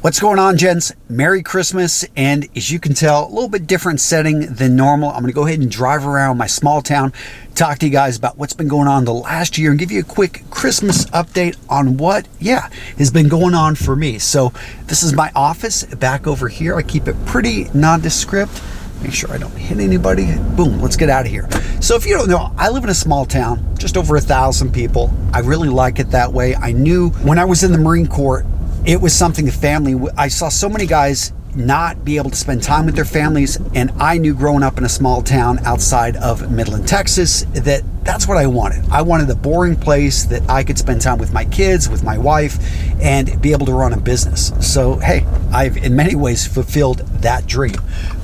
What's going on, gents? Merry Christmas, and as you can tell, a little bit different setting than normal. I'm going to go ahead and drive around my small town, talk to you guys about what's been going on the last year, and give you a quick Christmas update on what, has been going on for me. So this is my office back over here. I keep it pretty nondescript. Make sure I don't hit anybody. Boom, let's get out of here. So if you don't know, I live in a small town, just over 1,000 people. I really like it that way. I knew when I was in the Marine Corps, it was something the family, I saw so many guys not be able to spend time with their families, and I knew growing up in a small town outside of Midland, Texas, that that's what I wanted. I wanted a boring place that I could spend time with my kids, with my wife, and be able to run a business. So, hey, I've in many ways fulfilled that dream.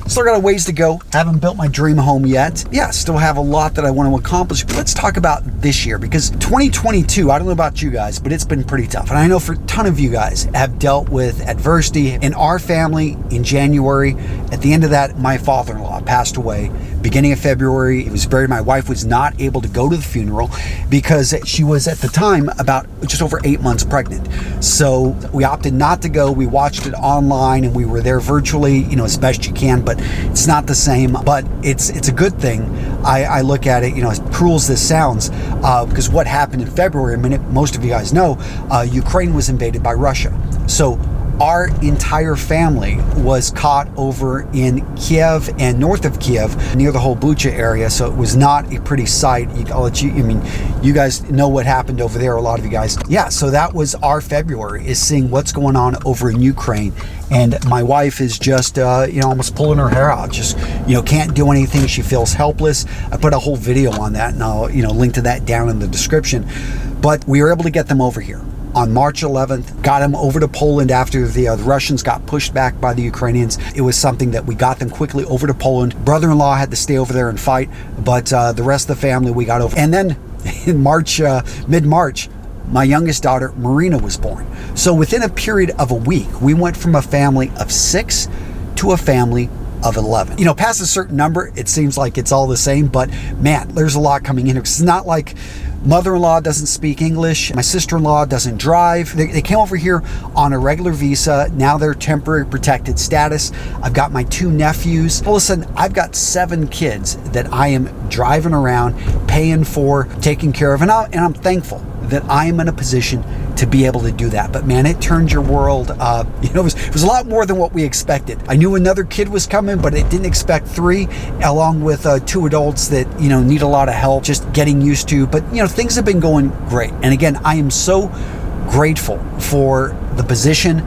Still got a ways to go. Haven't built my dream home yet. Yeah, still have a lot that I want to accomplish. But let's talk about this year, because 2022, I don't know about you guys, but it's been pretty tough. And I know for a ton of you guys have dealt with adversity. In our family, in January, at the end of that, my father-in-law passed away. Beginning of February, he was buried. My wife was not able to go to the funeral because she was at the time about just over 8 months pregnant. So we opted not to go. We watched it online and we were there virtually, as best you can, but it's not the same. But it's a good thing. I look at it, as cruel as this sounds, because what happened in February, most of you guys know, Ukraine was invaded by Russia. So our entire family was caught over in Kiev and north of Kiev, near the whole Bucha area. So it was not a pretty sight. You guys know what happened over there, a lot of you guys. Yeah, so that was our February, is seeing what's going on over in Ukraine. And my wife is just, almost pulling her hair out. Just, can't do anything. She feels helpless. I put a whole video on that, and I'll, link to that down in the description. But we were able to get them over here. On March 11th, got them over to Poland after the Russians got pushed back by the Ukrainians. It was something that we got them quickly over to Poland. Brother-in-law had to stay over there and fight, but the rest of the family we got over. And then in March, mid-March, my youngest daughter, Marina, was born. So within a period of a week, we went from a family of 6 to a family of 11. Past a certain number, it seems like it's all the same, but man, there's a lot coming in here. It's not like mother-in-law doesn't speak English. My sister-in-law doesn't drive. They came over here on a regular visa. Now they're temporary protected status. I've got my 2 nephews. Well, listen, I've got 7 kids that I am driving around, paying for, taking care of, and I'm thankful that I am in a position to be able to do that. But man, it turned your world, it was a lot more than what we expected. I knew another kid was coming, but I didn't expect 3, along with 2 adults that, need a lot of help just getting used to. But, things have been going great. And again, I am so grateful for the position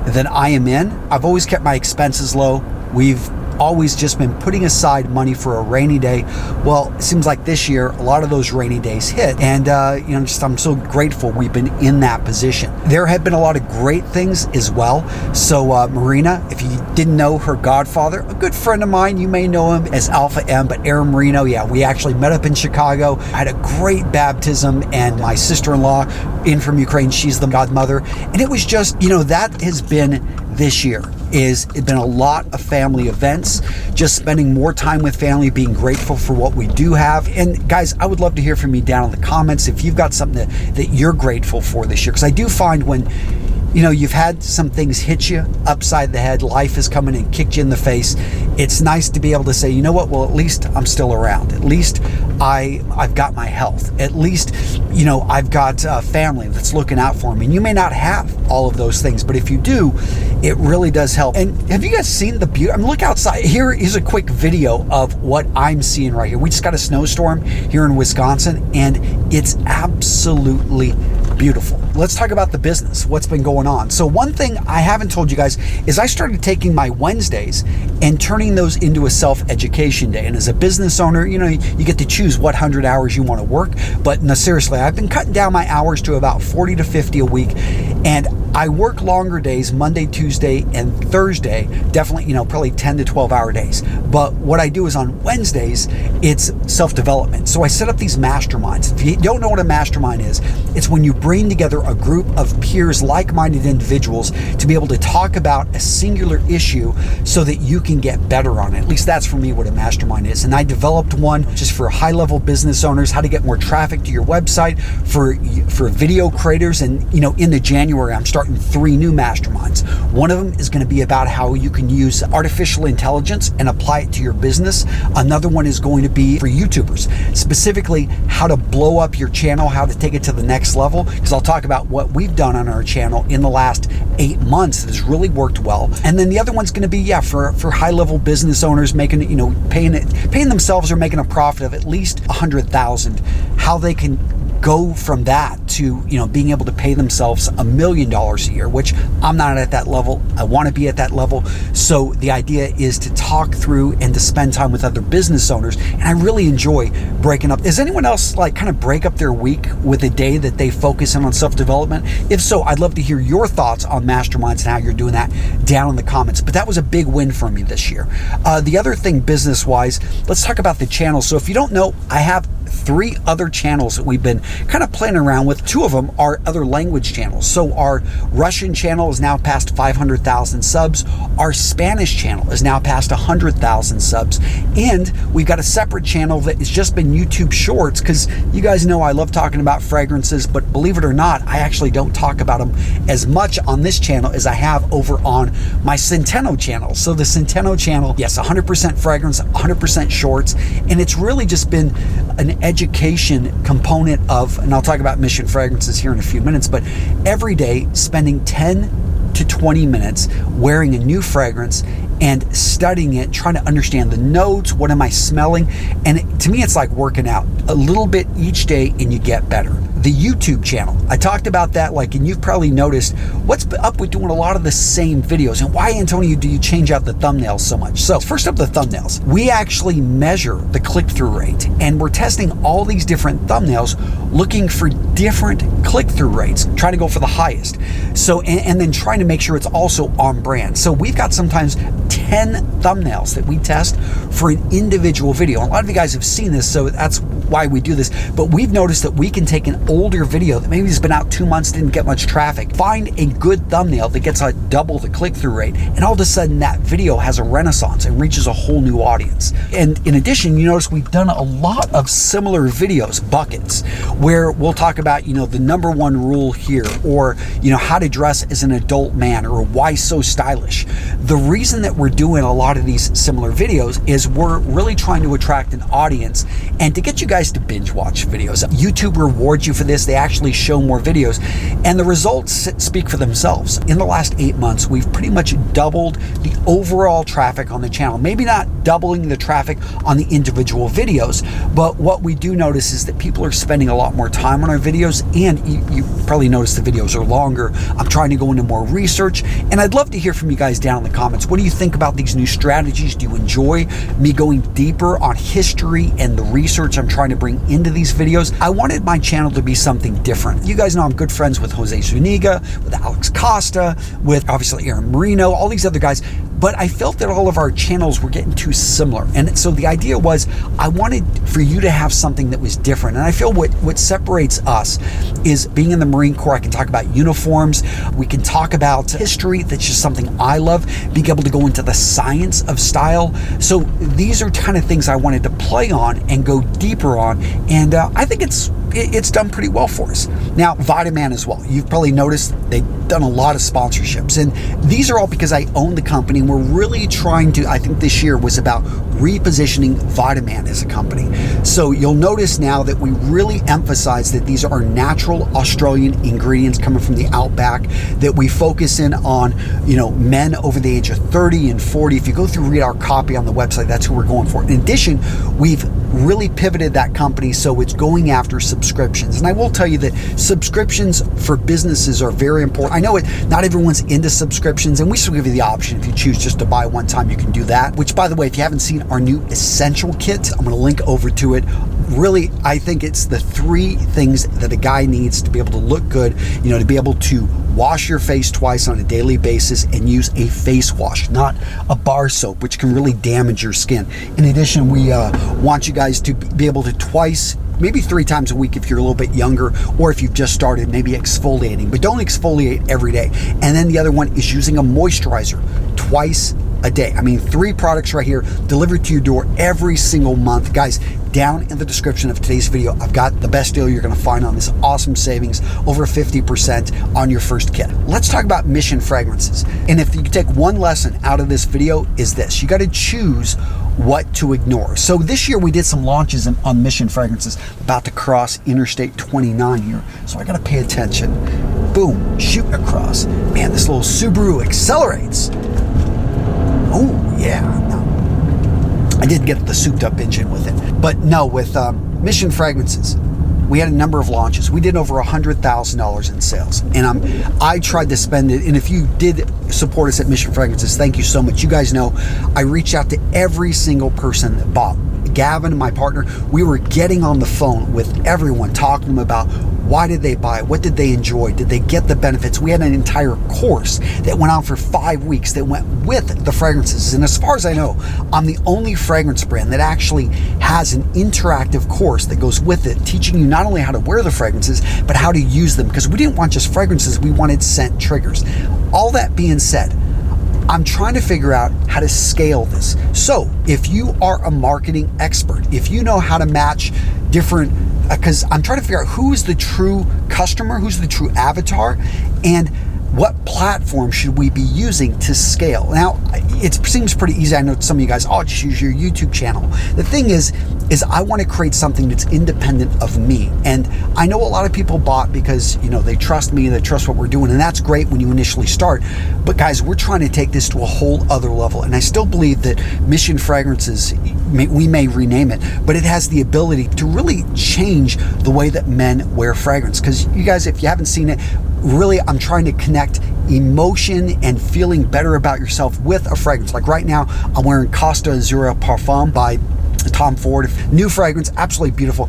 that I am in. I've always kept my expenses low. We've always just been putting aside money for a rainy day. Well, it seems like this year a lot of those rainy days hit, and I'm so grateful we've been in that position. There have been a lot of great things as well. So Marina, if you didn't know her godfather, a good friend of mine, you may know him as Alpha M, but Aaron Marino, we actually met up in Chicago. I had a great baptism, and my sister-in-law in from Ukraine, she's the godmother, and it was just, that has been this year. It's been a lot of family events, just spending more time with family, being grateful for what we do have. And guys, I would love to hear from you down in the comments if you've got something that you're grateful for this year. Because I do find when you've had some things hit you upside the head, life has come in and kicked you in the face, it's nice to be able to say, you know what, well, at least I'm still around. At least I've got my health. At least, I've got a family that's looking out for me. And you may not have all of those things, but if you do, it really does help. And have you guys seen the beauty? Look outside. Here is a quick video of what I'm seeing right here. We just got a snowstorm here in Wisconsin, and it's absolutely beautiful. Let's talk about the business, what's been going on. So one thing I haven't told you guys is I started taking my Wednesdays and turning those into a self-education day. And as a business owner, you get to choose what 100 hours you want to work. But no, seriously, I've been cutting down my hours to about 40 to 50 a week. And I work longer days, Monday, Tuesday, and Thursday, definitely, probably 10 to 12 hour days. But what I do is on Wednesdays, it's self-development. So I set up these masterminds. If you don't know what a mastermind is, it's when you bring together a group of peers, like-minded individuals, to be able to talk about a singular issue so that you can get better on it. At least that's for me what a mastermind is. And I developed one just for high-level business owners, how to get more traffic to your website, for video creators. And, in the January, I'm starting starting 3 new masterminds. One of them is going to be about how you can use artificial intelligence and apply it to your business. Another one is going to be for YouTubers, specifically how to blow up your channel, how to take it to the next level, because I'll talk about what we've done on our channel in the last 8 months that has really worked well. And then the other one's going to be, for high-level business owners making, paying themselves or making a profit of at least $100,000, how they can go from that to being able to pay themselves $1 million a year, which I'm not at that level. I want to be at that level. So the idea is to talk through and to spend time with other business owners. And I really enjoy breaking up. Does anyone else kind of break up their week with a day that they focus in on self-development? If so, I'd love to hear your thoughts on masterminds and how you're doing that down in the comments. But that was a big win for me this year. The other thing business-wise, let's talk about the channel. So if you don't know, I have 3 other channels that we've been kind of playing around with. 2 of them are other language channels. So our Russian channel is now past 500,000 subs. Our Spanish channel is now past 100,000 subs. And we've got a separate channel that has just been YouTube Shorts, because you guys know I love talking about fragrances, but believe it or not, I actually don't talk about them as much on this channel as I have over on my Centeno channel. So the Centeno channel, yes, 100% fragrance, 100% shorts, and it's really just been an education component of, and I'll talk about Mission Fragrances here in a few minutes, but every day spending 10 to 20 minutes wearing a new fragrance and studying it, trying to understand the notes, what am I smelling, and to me it's like working out a little bit each day and you get better. The YouTube channel, I talked about that, and you've probably noticed what's up with doing a lot of the same videos, and why, Antonio, do you change out the thumbnails so much? So first up, the thumbnails. We actually measure the click-through rate, and we're testing all these different thumbnails looking for different click-through rates, trying to go for the highest. So, and then trying to make sure it's also on brand. So we've got sometimes 10 thumbnails that we test for an individual video. And a lot of you guys have seen this, so that's why we do this. But we've noticed that we can take an older video that maybe has been out 2 months, didn't get much traffic, find a good thumbnail that gets double the click-through rate, and all of a sudden that video has a renaissance and reaches a whole new audience. And in addition, you notice we've done a lot of similar videos, buckets, where we'll talk about, the number 1 rule here, or, how to dress as an adult man, or why so stylish. The reason that we're doing a lot of these similar videos is we're really trying to attract an audience and to get you guys to binge watch videos. YouTube rewards you for this. They actually show more videos, and the results speak for themselves. In the last 8 months, we've pretty much doubled the overall traffic on the channel. Maybe not doubling the traffic on the individual videos, but what we do notice is that people are spending a lot more time on our videos, and you probably noticed the videos are longer. I'm trying to go into more research, and I'd love to hear from you guys down in the comments. What do you think about these new strategies? Do you enjoy me going deeper on history and the research I'm trying to bring into these videos? I wanted my channel to be something different. You guys know I'm good friends with Jose Zuniga, with Alex Costa, with obviously Aaron Marino, all these other guys, but I felt that all of our channels were getting too similar. And so the idea was I wanted for you to have something that was different. And I feel what separates us is being in the Marine Corps. I can talk about uniforms. We can talk about history. That's just something I love. Being able to go into the science of style. So these are kind of things I wanted to play on and go deeper on. And I think it's done pretty well for us. Now, Vitaman as well. You've probably noticed they've done a lot of sponsorships. And these are all because I own the company. And we're really trying to, I think this year was about repositioning Vitaman as a company. So you'll notice now that we really emphasize that these are natural Australian ingredients coming from the outback, that we focus in on, men over the age of 30 and 40. If you go through, read our copy on the website, that's who we're going for. In addition, we've really pivoted that company so it's going after subscriptions. And I will tell you that subscriptions for businesses are very important. I know not everyone's into subscriptions, and we still give you the option if you choose just to buy one time, you can do that. Which, by the way, if you haven't seen our new essential kit, I'm going to link over to it. Really, I think it's the 3 things that a guy needs to be able to look good, to be able to wash your face twice on a daily basis and use a face wash, not a bar soap, which can really damage your skin. In addition, we want you guys to be able to twice, maybe 3 times a week if you're a little bit younger, or if you've just started, maybe exfoliating, but don't exfoliate every day. And then the other one is using a moisturizer twice a day. I mean, 3 products right here delivered to your door every single month. Guys, down in the description of today's video, I've got the best deal you're going to find on this awesome savings, over 50% on your first kit. Let's talk about Mission Fragrances. And if you take one lesson out of this video, is this: you got to choose what to ignore. So this year we did some launches on Mission Fragrances. About to cross Interstate 29 here, so I got to pay attention. Boom, shooting across. Man, this little Subaru accelerates. Oh yeah, no. I did get the souped up engine with it, but no, with Mission Fragrances, we had a number of launches. We did over $100,000 in sales, and I tried to spend it. And if you did support us at Mission Fragrances, thank you so much. You guys know I reached out to every single person that bought. Gavin, my partner, we were getting on the phone with everyone, talking to them about why did they buy, what did they enjoy, did they get the benefits. We had an entire course that went on for 5 weeks that went with the fragrances. And as far as I know, I'm the only fragrance brand that actually has an interactive course that goes with it, teaching you not only how to wear the fragrances, but how to use them, because we didn't want just fragrances, we wanted scent triggers. All that being said, I'm trying to figure out how to scale this. So if you are a marketing expert, if you know how to match different, because I'm trying to figure out who's the true customer, who's the true avatar, and what platform should we be using to scale. Now, it seems pretty easy. I know some of you guys, just use your YouTube channel. The thing is I want to create something that's independent of me. And I know a lot of people bought because, they trust me, they trust what we're doing, and that's great when you initially start. But guys, we're trying to take this to a whole other level. And I still believe that Mission Fragrances, we may rename it, but it has the ability to really change the way that men wear fragrance. Because you guys, if you haven't seen it, really, I'm trying to connect emotion and feeling better about yourself with a fragrance. Like right now, I'm wearing Costa Azzurra Parfum by Tom Ford. New fragrance, absolutely beautiful.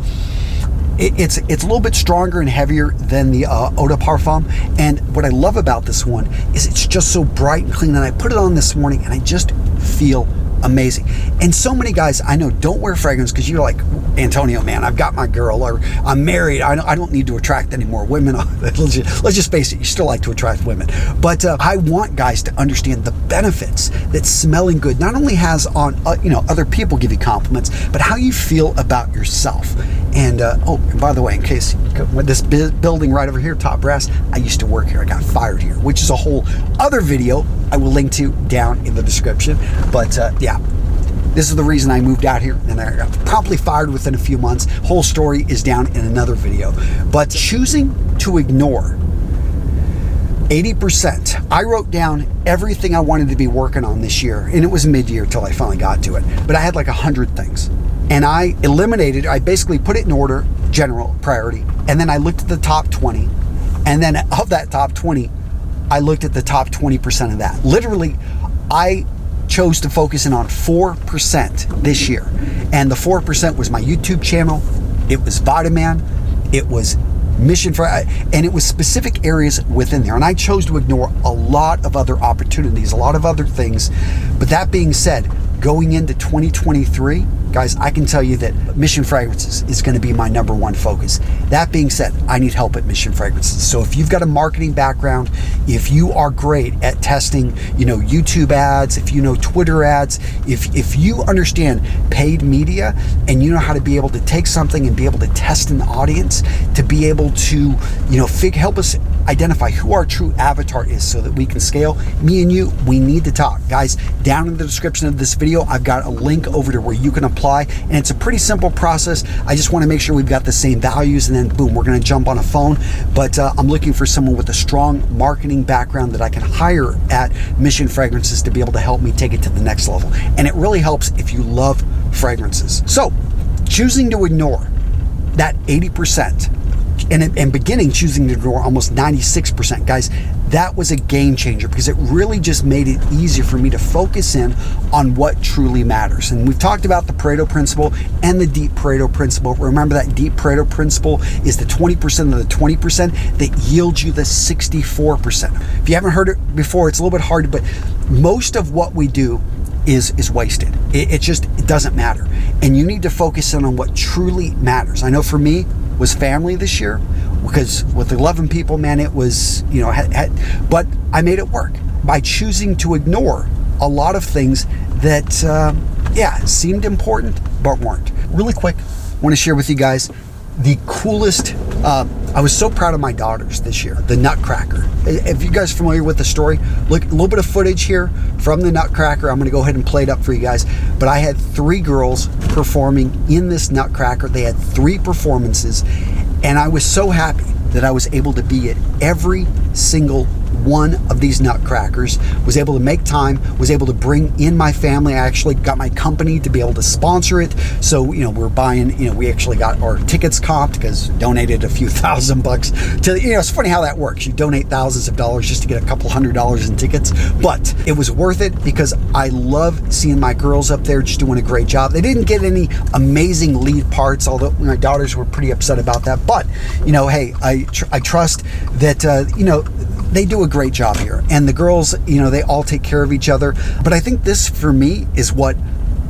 It's a little bit stronger and heavier than the Eau de Parfum. And what I love about this one is it's just so bright and clean. And I put it on this morning and I just feel amazing. And so many guys I know don't wear fragrance because you're like, Antonio, man, I've got my girl, or I'm married, I don't need to attract any more women. Let's just face it, you still like to attract women. But I want guys to understand the benefits that smelling good not only has on other people give you compliments, but how you feel about yourself. And and by the way, in case this building right over here, Top Brass, I used to work here. I got fired here, which is a whole other video I will link to down in the description. But yeah, this is the reason I moved out here, and I got promptly fired within a few months. Whole story is down in another video. But choosing to ignore 80%. I wrote down everything I wanted to be working on this year, and it was mid-year till I finally got to it. But I had like 100 things. And I basically put it in order, general priority, and then I looked at the top 20, and then of that top 20, I looked at the top 20% of that. Literally, I chose to focus in on 4% this year. And the 4% was my YouTube channel, it was Vitaman, it was Mission and it was specific areas within there. And I chose to ignore a lot of other opportunities, a lot of other things. But that being said, going into 2023, guys, I can tell you that Mission Fragrances is going to be my number one focus. That being said, I need help at Mission Fragrances. So if you've got a marketing background, if you are great at testing, YouTube ads, if you know Twitter ads, if you understand paid media and you know how to be able to take something and be able to test an audience, to be able to, help us identify who our true avatar is so that we can scale, me and you, we need to talk. Guys, down in the description of this video, I've got a link over to where you can apply, and it's a pretty simple process. I just want to make sure we've got the same values, and then boom, we're going to jump on a phone. But I'm looking for someone with a strong marketing background that I can hire at Mission Fragrances to be able to help me take it to the next level. And it really helps if you love fragrances. So choosing to ignore that 80%, and beginning choosing to ignore almost 96%. Guys, that was a game changer because it really just made it easier for me to focus in on what truly matters. And we've talked about the Pareto principle and the deep Pareto principle. Remember, that deep Pareto principle is the 20% of the 20% that yields you the 64%. If you haven't heard it before, it's a little bit hard, but most of what we do is wasted. It doesn't matter. And you need to focus in on what truly matters. I know for me, was family this year, because with 11 people, man, it was, but I made it work by choosing to ignore a lot of things that yeah, seemed important, but weren't. Really quick, I want to share with you guys the coolest, I was so proud of my daughters this year, the Nutcracker. If you guys are familiar with the story, look, a little bit of footage here from the Nutcracker. I'm gonna go ahead and play it up for you guys. But I had 3 girls performing in this Nutcracker. They had 3 performances, and I was so happy that I was able to be at every single one of these Nutcrackers, was able to make time, was able to bring in my family. I actually got my company to be able to sponsor it. So, we're buying, we actually got our tickets comped because donated a few $1,000 to, it's funny how that works. You donate thousands of dollars just to get a couple $100 in tickets, but it was worth it because I love seeing my girls up there just doing a great job. They didn't get any amazing lead parts, although my daughters were pretty upset about that. But, hey, I trust that, they do a great job here. And the girls, they all take care of each other. But I think this, for me, is what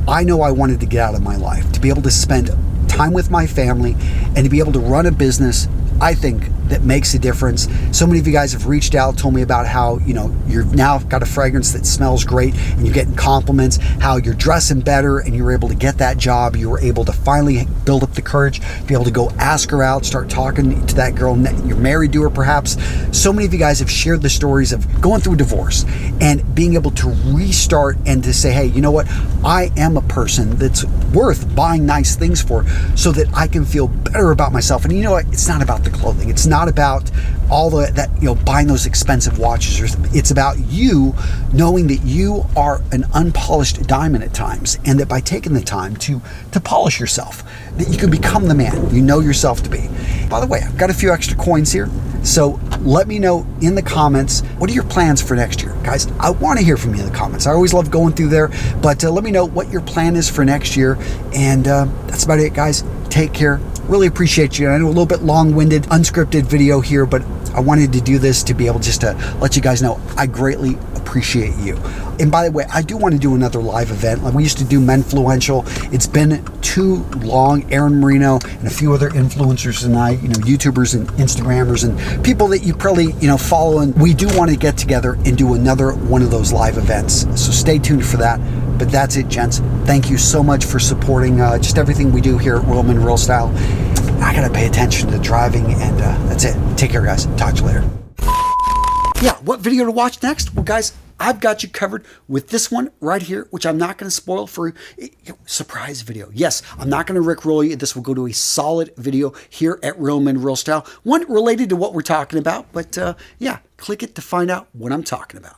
I know I wanted to get out of my life, to be able to spend time with my family and to be able to run a business, I think, that makes a difference. So many of you guys have reached out, told me about how, you've now got a fragrance that smells great and you're getting compliments, how you're dressing better and you were able to get that job. You were able to finally build up the courage, be able to go ask her out, start talking to that girl you're married to, her perhaps. So many of you guys have shared the stories of going through a divorce and being able to restart and to say, hey, you know what? I am a person that's worth buying nice things for so that I can feel better about myself. And you know what? It's not about the clothing. It's not about all that, buying those expensive watches. It's about you knowing that you are an unpolished diamond at times, and that by taking the time to polish yourself, that you can become the man you know yourself to be. By the way, I've got a few extra coins here, so let me know in the comments, what are your plans for next year? Guys, I want to hear from you in the comments. I always love going through there, but let me know what your plan is for next year. And that's about it, guys. Take care. Really appreciate you. I know a little bit long-winded, unscripted video here, but I wanted to do this to be able just to let you guys know I greatly appreciate you. And by the way, I do want to do another live event. Like we used to do Menfluential. It's been too long. Aaron Marino and a few other influencers and I, YouTubers and Instagrammers and people that you probably, follow. And we do want to get together and do another one of those live events. So stay tuned for that. But that's it, gents. Thank you so much for supporting just everything we do here at Real Men Real Style. I got to pay attention to driving, and that's it. Take care, guys. Talk to you later. Yeah, what video to watch next? Well, guys, I've got you covered with this one right here, which I'm not going to spoil for you. Surprise video. Yes, I'm not going to rickroll you. This will go to a solid video here at Real Men Real Style. One related to what we're talking about, but yeah, click it to find out what I'm talking about.